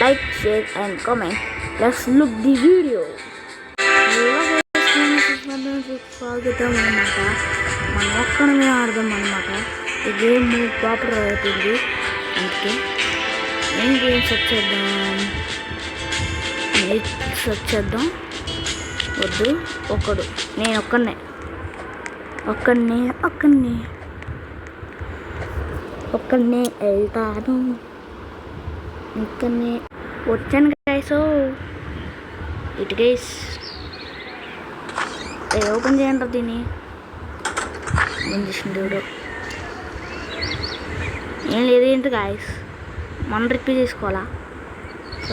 like, share and comment. Let's look the video. స్వాగతం అన్నమాట. మనం ఒక్కడమే ఆడదాం అన్నమాట. ఈ గేమ్ పాపులర్ అవుతుంది. అందుకే ఏం గేమ్ సెర్చ్ చేద్దాం. వద్దు, నేను ఒక్కడినే వెళ్తాను. ఒక్కడినే వచ్చాను గైస్. ఇటు గైస్ ఓపెన్ చేయండి దీన్ని. ఏం చేసింది దేవుడు? ఏం లేదు. ఏంటి గాయస్, మనం రిపీట్ చేసుకోవాలా?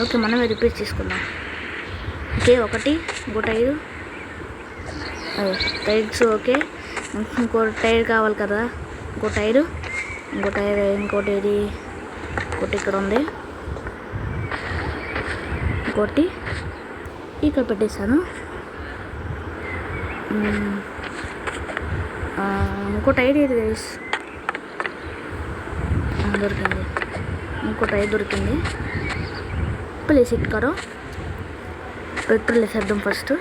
ఓకే, మనమే రిపీట్ చేసుకుందాం. ఓకే, ఇంకోటి 5 టైర్స్. ఓకే, ఇంకో టైర్ కావాలి కదా. ఇంకోటి ఏది? ఇంకోటి ఇక్కడ ఉంది. ఇంకోటి ఇక్కడ పెట్టేశాను. ఇంకో టైర్ ఏది గైస్? దొరికింది. ఇంకో టైర్ దొరికింది. ప్లేస్ ఇట్టుకారో పెట్రోల్ వేసేద్దాం ఫస్ట్.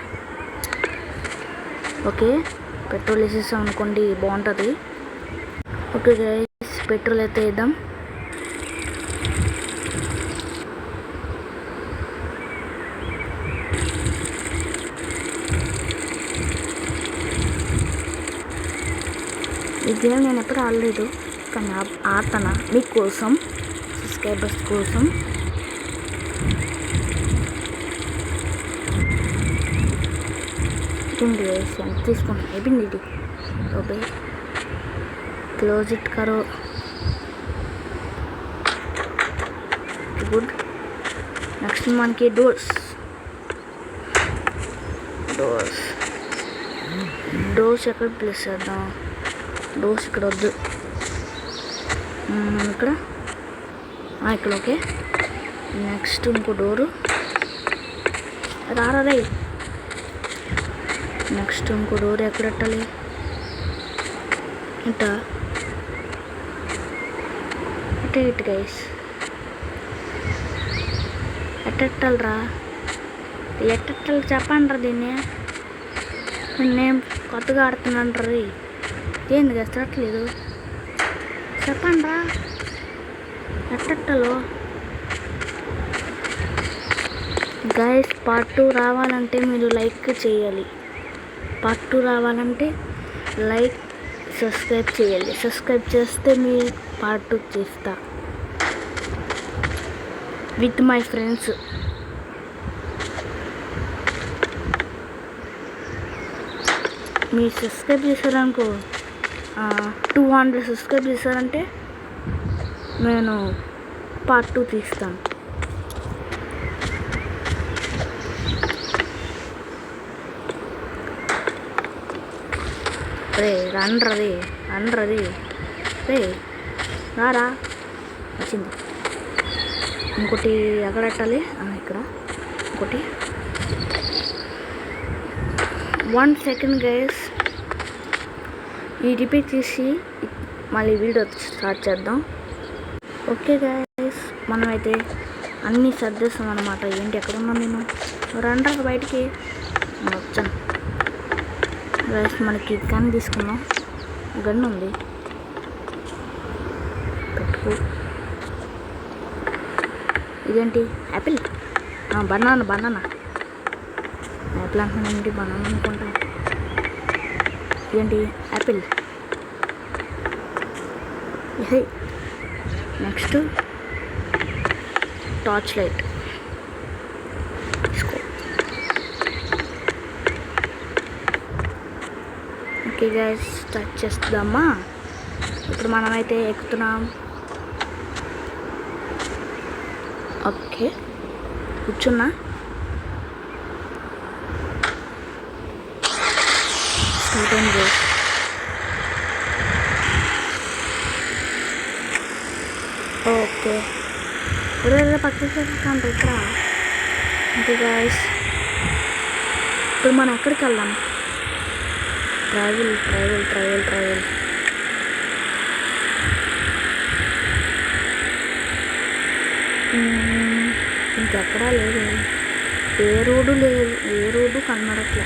ఓకే, పెట్రోల్ వేసేసాం అనుకోండి, బాగుంటుంది. ఓకే గైస్, పెట్రోల్ అయితే వేద్దాం. ఈ గేమ్ నేను ఎప్పుడు ఆడలేదు, కానీ ఆడతాను మీకోసం, సబ్స్క్రైబర్స్ కోసం. ఎంత తీసుకుంటాను? అయిపోయింది ఇది. ఓకే, క్లోజ్ ఇట్ కరో. గుడ్. నెక్స్ట్ మనకి డోర్స్ ఎక్కడ ప్లేస్ చేద్దాం? డోర్స్ ఇక్కడ వద్దు, ఇక్కడ. ఓకే, నెక్స్ట్ ఇంకో డోరు రారే. నెక్స్ట్ ఇంకో డోర్ ఎక్కడ పెట్టాలి? ఇటు గైస్, ఎట్టెట్టాలరా? ఎట్టెట్టాలి చెప్పండి రా. దీన్ని నేను కొత్తగా ఆడుతున్నాను. ఏంది గైస్ తిరగట్లేదు? చెప్పండి రా ఎట్టెట్టాలో. గైస్, పార్ట్ 2 రావాలంటే మీరు లైక్ చేయాలి. పార్ట్ 2 రావాలంటే లైక్, సబ్స్క్రైబ్ చేయాలి. సబ్స్క్రైబ్ చేస్తే మీ పార్ట్ 2 చేస్తా విత్ మై ఫ్రెండ్స్. మీరు సబ్స్క్రైబ్ చేశారనుకో, 200 సబ్స్క్రైబ్ చేశారంటే నేను పార్ట్ 2 తీస్తాను. రండ్రది రారా. వచ్చింది. ఇంకోటి ఎక్కడ పెట్టాలి? ఇక్కడ. ఇంకోటి 1 సెకండ్ గైస్. ఈ రిపీట్ చేసి మళ్ళీ వీడియో స్టార్ట్ చేద్దాం. ఓకే గైస్, మనమైతే అన్నీ సర్దేస్తాం అన్నమాట. ఏంటి ఎక్కడున్నా నేను? రండ్రా బయటికి. వచ్చాను గైస్. మనకి గన్ తీసుకున్నాం. గన్ ఉంది, పెట్టుకో. ఇదేంటి? యాపిల్? బనానా. యాపిల్ అంటున్నానండి, బనానా అనుకుంటా. ఇదేంటి? Apple. Next torch light. Okay guys, start చేద్దామా? ఇప్పుడు మనమైతే ఎక్కుతున్నాం. ఓకే, కూర్చున్నా. స్టార్ట్ అయింది. ఓకే, పక్కకి ఇక్కడ. ఓకే గైస్, ఇప్పుడు మనం ఎక్కడికి వెళ్దాం? ట్రావెల్. ఇంకెక్కడా లేదు, ఏ రోడ్డు లేదు, ఏ రోడ్డు కనబడట్లే.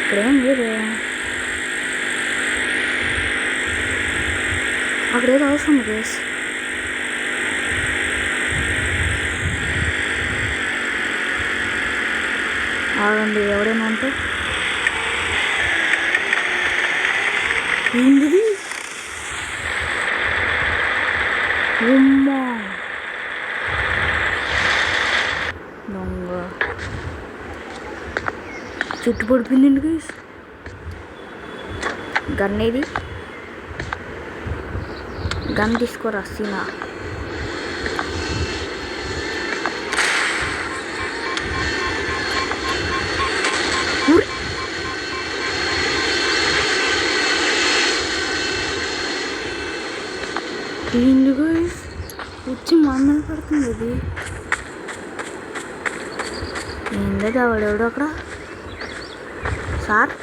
ఇక్కడేం లేదే, అక్కడేదో అవసరం గైస్. ఆగండి, ఎవడైనా ఉంటే. ఏంటిది? ఉమ్మా దొంగ చుట్టు పడిపోయిందండి గైస్. గన్ ఏది? గన్ తీసుకోరా సీనా. ఏంటి గైస్, వచ్చి మా మీద పడుతుంది అది. ఏంటది వాడెవడో అక్కడ సార్.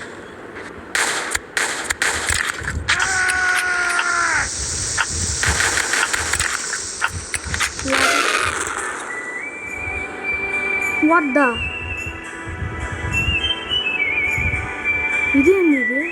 వాట్ ద, ఇదేంది ఇది?